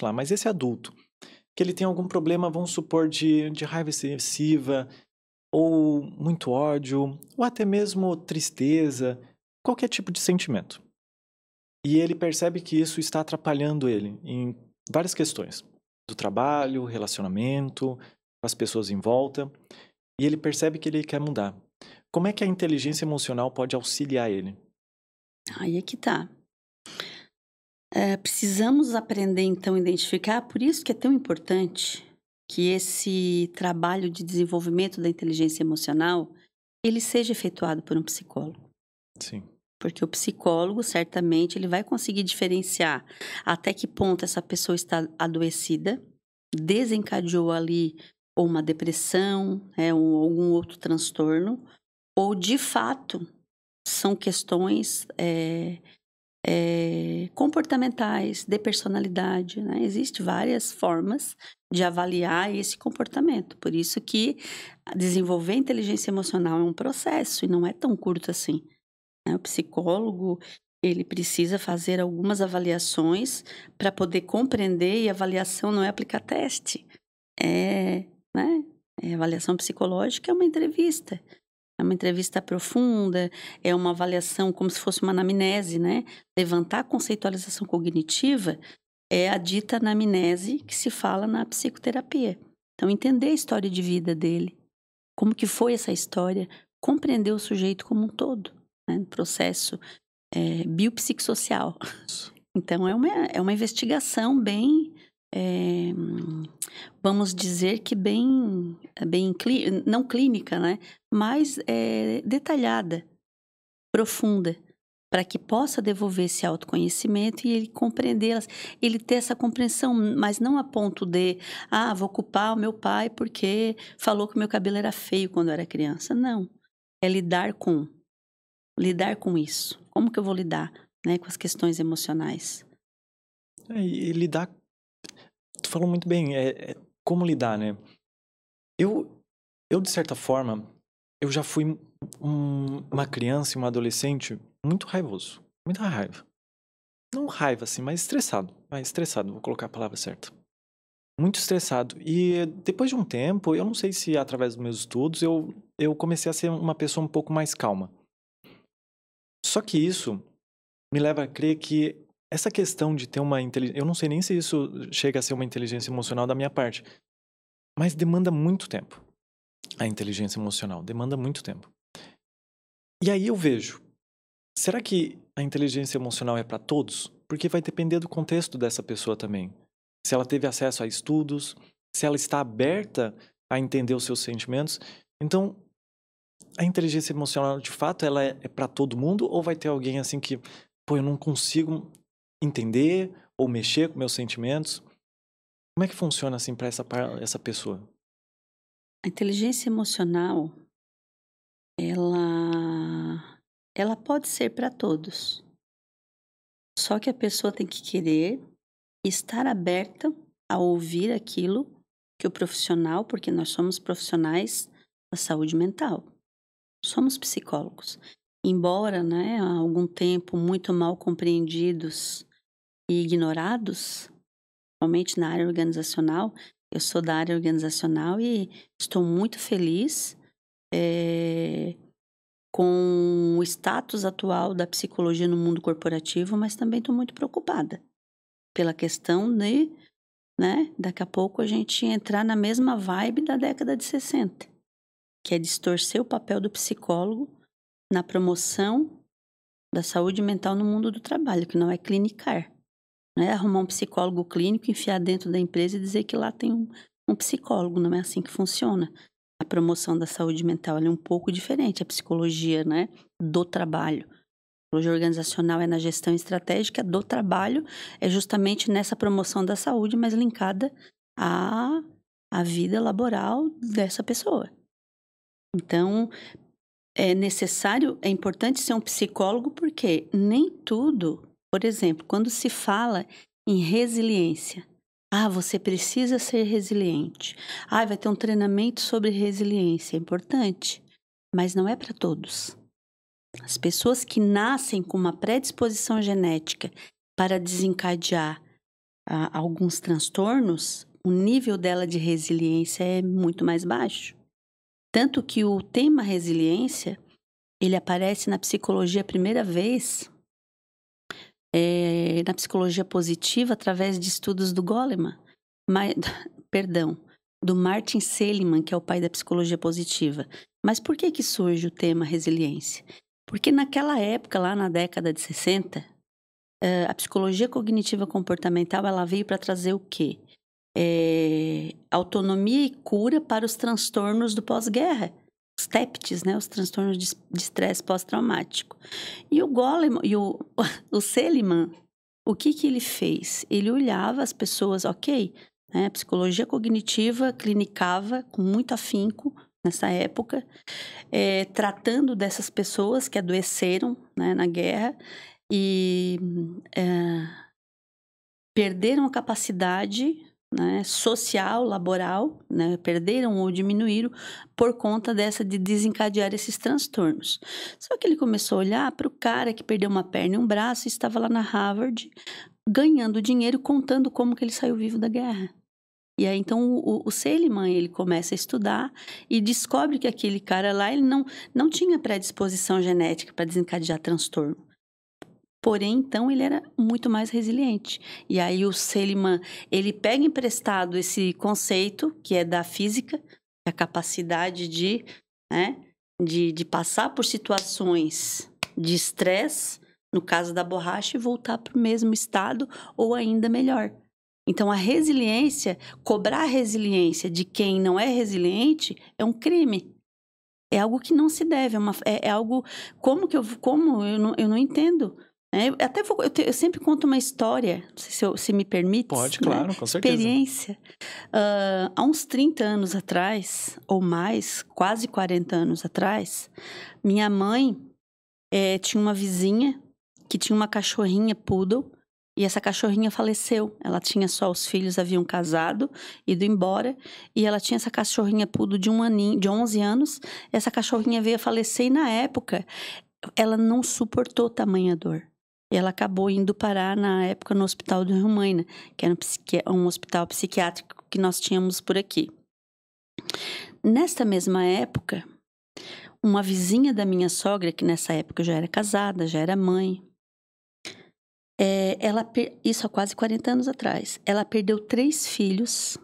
lá, mas esse adulto, que ele tem algum problema, vamos supor, de raiva excessiva, ou muito ódio, ou até mesmo tristeza, qualquer tipo de sentimento. E ele percebe que isso está atrapalhando ele em várias questões, do trabalho, relacionamento, com as pessoas em volta, e ele percebe que ele quer mudar. Como é que a inteligência emocional pode auxiliar ele? Aí é que tá. Precisamos aprender, então, a identificar, por isso que é tão importante que esse trabalho de desenvolvimento da inteligência emocional, ele seja efetuado por um psicólogo. Sim. Porque o psicólogo, certamente, ele vai conseguir diferenciar até que ponto essa pessoa está adoecida, desencadeou ali ou uma depressão, ou algum outro transtorno, ou de fato são questões comportamentais, de personalidade, né? Existem várias formas de avaliar esse comportamento. Por isso que desenvolver a inteligência emocional é um processo e não é tão curto assim, né? O psicólogo, ele precisa fazer algumas avaliações para poder compreender, e avaliação não é aplicar teste, né? Avaliação psicológica é uma entrevista. É uma entrevista profunda, é uma avaliação como se fosse uma anamnese, né? Levantar a conceitualização cognitiva é a dita anamnese que se fala na psicoterapia. Então, entender a história de vida dele, como que foi essa história, compreender o sujeito como um todo, né? No processo biopsicossocial. Então, é uma investigação bem, vamos dizer que bem não clínica, né? Mas detalhada, profunda, para que possa devolver esse autoconhecimento e ele compreendê-las, ele ter essa compreensão, mas não a ponto de, vou culpar o meu pai porque falou que o meu cabelo era feio quando eu era criança. Não, é lidar com isso. Como que eu vou lidar, né, com as questões emocionais? E lidar, tu falou muito bem, como lidar, né? Eu, de certa forma, eu já fui uma criança e um adolescente muito raivoso. Muita raiva. Não raiva, assim, mas estressado. Vou colocar a palavra certa. Muito estressado. E depois de um tempo, eu não sei se através dos meus estudos, eu comecei a ser uma pessoa um pouco mais calma. Só que isso me leva a crer que essa questão de ter uma inteligência... Eu não sei nem se isso chega a ser uma inteligência emocional da minha parte. Mas demanda muito tempo. A inteligência emocional demanda muito tempo. E aí eu vejo, será que a inteligência emocional é para todos? Porque vai depender do contexto dessa pessoa também. Se ela teve acesso a estudos, se ela está aberta a entender os seus sentimentos. Então, a inteligência emocional, de fato, ela é para todo mundo? Ou vai ter alguém assim que, pô, eu não consigo entender ou mexer com meus sentimentos? Como é que funciona assim para essa pessoa? A inteligência emocional, ela pode ser para todos. Só que a pessoa tem que querer estar aberta a ouvir aquilo que o profissional, porque nós somos profissionais da saúde mental, somos psicólogos. Embora, né, há algum tempo muito mal compreendidos e ignorados, principalmente na área organizacional, eu sou da área organizacional e estou muito feliz com o status atual da psicologia no mundo corporativo, mas também estou muito preocupada pela questão de, né, daqui a pouco a gente entrar na mesma vibe da década de 60, que é distorcer o papel do psicólogo na promoção da saúde mental no mundo do trabalho, que não é clinicar. Não é arrumar um psicólogo clínico, enfiar dentro da empresa e dizer que lá tem um psicólogo, não é assim que funciona. A promoção da saúde mental ela é um pouco diferente, a psicologia, né, do trabalho. A psicologia organizacional é na gestão estratégica do trabalho, é justamente nessa promoção da saúde, mas linkada à vida laboral dessa pessoa. Então, é importante ser um psicólogo, porque nem tudo, por exemplo, quando se fala em resiliência, você precisa ser resiliente. Vai ter um treinamento sobre resiliência, é importante, mas não é para todos. As pessoas que nascem com uma predisposição genética para desencadear alguns transtornos, o nível dela de resiliência é muito mais baixo. Tanto que o tema resiliência, ele aparece na psicologia a primeira vez, na psicologia positiva, através de estudos do Goleman. Do Martin Seligman, que é o pai da psicologia positiva. Mas por que surge o tema resiliência? Porque naquela época, lá na década de 60, a psicologia cognitiva comportamental, ela veio para trazer o quê? Autonomia e cura para os transtornos do pós-guerra. Os TEPTs, né? Os transtornos de estresse pós-traumático. E o Goleman, o Seligman, o que ele fez? Ele olhava as pessoas, ok, a psicologia cognitiva clinicava com muito afinco nessa época, tratando dessas pessoas que adoeceram, né, na guerra e perderam a capacidade, né, social, laboral, né, perderam ou diminuíram por conta de desencadear esses transtornos. Só que ele começou a olhar para o cara que perdeu uma perna e um braço e estava lá na Harvard ganhando dinheiro, contando como que ele saiu vivo da guerra. E aí, então, o Seligman, ele começa a estudar e descobre que aquele cara lá, ele não tinha predisposição genética para desencadear transtorno. Porém, então, ele era muito mais resiliente. E aí, o Seligman, ele pega emprestado esse conceito, que é da física, a capacidade de passar por situações de estresse, no caso da borracha, e voltar para o mesmo estado ou ainda melhor. Então, a resiliência, cobrar a resiliência de quem não é resiliente é um crime. É algo que não se deve, é algo... eu não entendo. Eu sempre conto uma história, não sei se me permite. Pode, claro, com certeza. Experiência. Há uns 30 anos atrás, ou mais, quase 40 anos atrás, minha mãe tinha uma vizinha que tinha uma cachorrinha poodle. E essa cachorrinha faleceu. Ela tinha só os filhos, haviam casado, ido embora. E ela tinha essa cachorrinha poodle de 11 anos. Essa cachorrinha veio a falecer e, na época, ela não suportou tamanha dor. E ela acabou indo parar, na época, no Hospital do Rio Maina, que era um hospital psiquiátrico que nós tínhamos por aqui. Nesta mesma época, uma vizinha da minha sogra, que nessa época já era casada, já era mãe, isso há quase 40 anos atrás. Ela perdeu 3 filhos.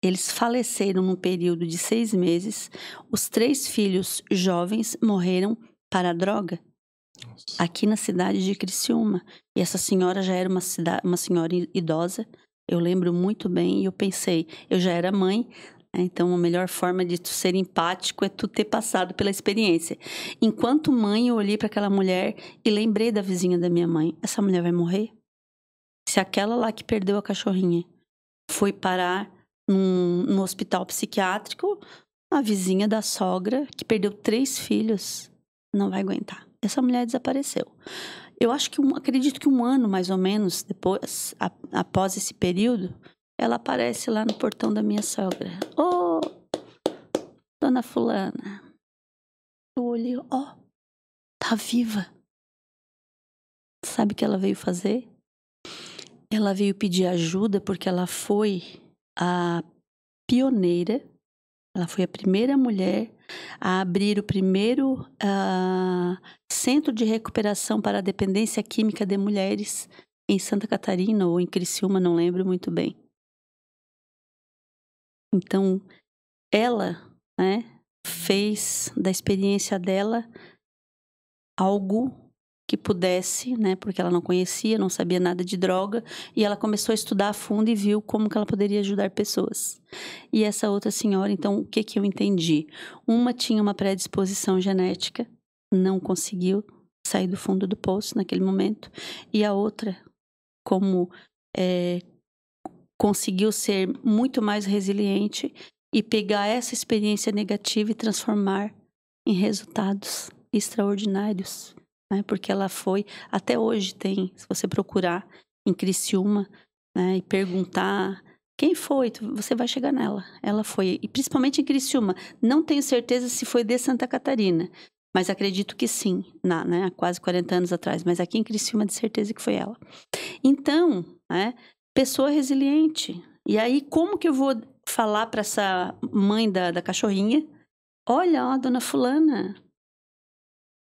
Eles faleceram num período de 6 meses. Os 3 filhos jovens morreram para a droga. Nossa. Aqui na cidade de Criciúma. E essa senhora já era uma senhora idosa. Eu lembro muito bem. E eu pensei, eu já era mãe. Então, a melhor forma de tu ser empático é tu ter passado pela experiência. Enquanto mãe, eu olhei para aquela mulher e lembrei da vizinha da minha mãe. Essa mulher vai morrer? Se aquela lá que perdeu a cachorrinha foi parar no hospital psiquiátrico, a vizinha da sogra, que perdeu 3 filhos, não vai aguentar. Essa mulher desapareceu. Eu acho que acredito que um ano, mais ou menos, depois, após esse período, ela aparece lá no portão da minha sogra. Ô, dona fulana. Eu olhei, tá viva. Sabe o que ela veio fazer? Ela veio pedir ajuda porque ela foi a pioneira, ela foi a primeira mulher a abrir o primeiro centro de recuperação para a dependência química de mulheres em Santa Catarina ou em Criciúma, não lembro muito bem. Então, ela, fez da experiência dela algo que pudesse, porque ela não conhecia, não sabia nada de droga, e ela começou a estudar a fundo e viu como que ela poderia ajudar pessoas. E essa outra senhora, então, o que eu entendi? Uma tinha uma predisposição genética, não conseguiu sair do fundo do poço naquele momento, e a outra, como conseguiu ser muito mais resiliente e pegar essa experiência negativa e transformar em resultados extraordinários, porque ela foi, até hoje tem, se você procurar em Criciúma, e perguntar quem foi, você vai chegar nela. Ela foi, e principalmente em Criciúma, não tenho certeza se foi de Santa Catarina, mas acredito que sim, há quase 40 anos atrás, mas aqui em Criciúma de certeza que foi ela. Então, Pessoa resiliente. E aí, como que eu vou falar para essa mãe da cachorrinha? Olha, ó, a dona fulana.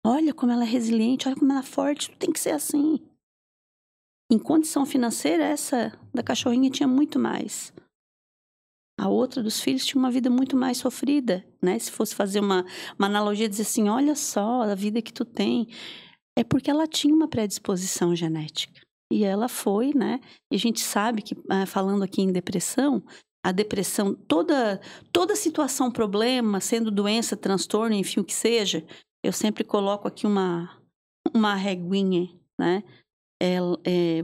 Olha como ela é resiliente, olha como ela é forte. Tu tem que ser assim. Em condição financeira, essa da cachorrinha tinha muito mais. A outra dos filhos tinha uma vida muito mais sofrida, né? Se fosse fazer uma analogia, dizer assim, olha só a vida que tu tem. É porque ela tinha uma predisposição genética. E ela foi, né? E a gente sabe que, falando aqui em depressão, a depressão, toda situação, problema, sendo doença, transtorno, enfim, o que seja, eu sempre coloco aqui uma reguinha, né?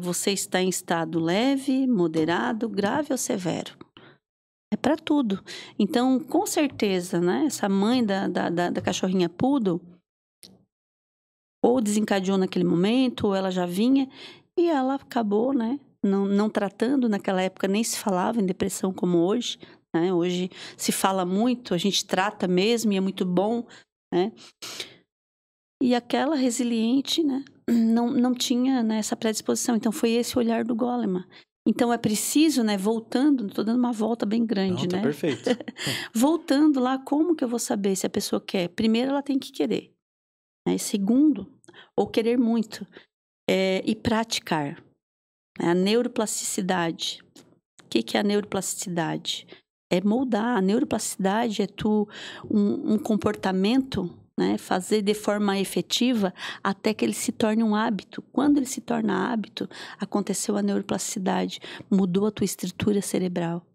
Você está em estado leve, moderado, grave ou severo. É para tudo. Então, com certeza, né? Essa mãe da cachorrinha poodle, ou desencadeou naquele momento, ou ela já vinha, e ela acabou, né? Não tratando, naquela época nem se falava em depressão como hoje, né? Hoje se fala muito, a gente trata mesmo e é muito bom, né? E aquela resiliente, né? Não tinha, né, essa predisposição. Então, foi esse olhar do Goleman. Então, é preciso, né? Voltando, estou dando uma volta bem grande, Não, tá né? perfeito. Voltando lá, como que eu vou saber se a pessoa quer? Primeiro, ela tem que querer. Né? Segundo, ou querer muito, e praticar. A neuroplasticidade. O que é a neuroplasticidade? É moldar. A neuroplasticidade é um comportamento, né, fazer de forma efetiva até que ele se torne um hábito. Quando ele se torna hábito, aconteceu a neuroplasticidade, mudou a tua estrutura cerebral.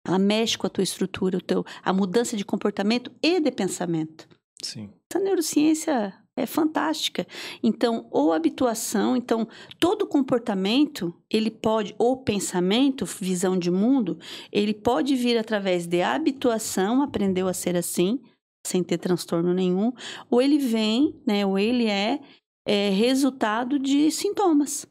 Ela mexe com a tua estrutura, a mudança de comportamento e de pensamento. Sim. Essa neurociência é fantástica. Então, ou habituação, então, todo comportamento, ele pode, ou pensamento, visão de mundo, ele pode vir através de habituação, aprendeu a ser assim, sem ter transtorno nenhum, ou ele vem, né, ou ele é resultado de sintomas.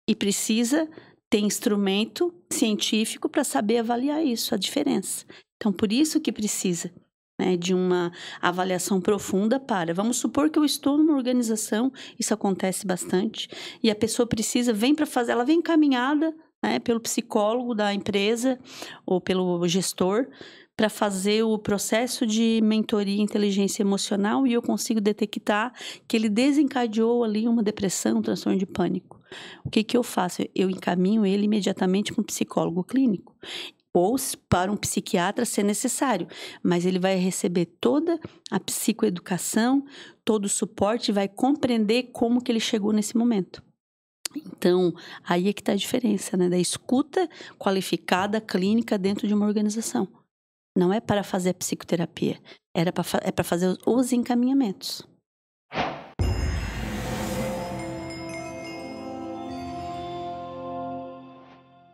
E precisa ter instrumento científico para saber avaliar isso, a diferença. Então, por isso que precisa, né, de uma avaliação profunda vamos supor que eu estou numa organização, isso acontece bastante, e a pessoa ela vem encaminhada, né, pelo psicólogo da empresa ou pelo gestor para fazer o processo de mentoria e inteligência emocional e eu consigo detectar que ele desencadeou ali uma depressão, um transtorno de pânico. O que eu faço? Eu encaminho ele imediatamente para um psicólogo clínico ou para um psiquiatra se necessário, mas ele vai receber toda a psicoeducação, todo o suporte, vai compreender como que ele chegou nesse momento. Então, aí é que está a diferença, né, da escuta qualificada clínica dentro de uma organização. Não é para fazer a psicoterapia, é para fazer os encaminhamentos.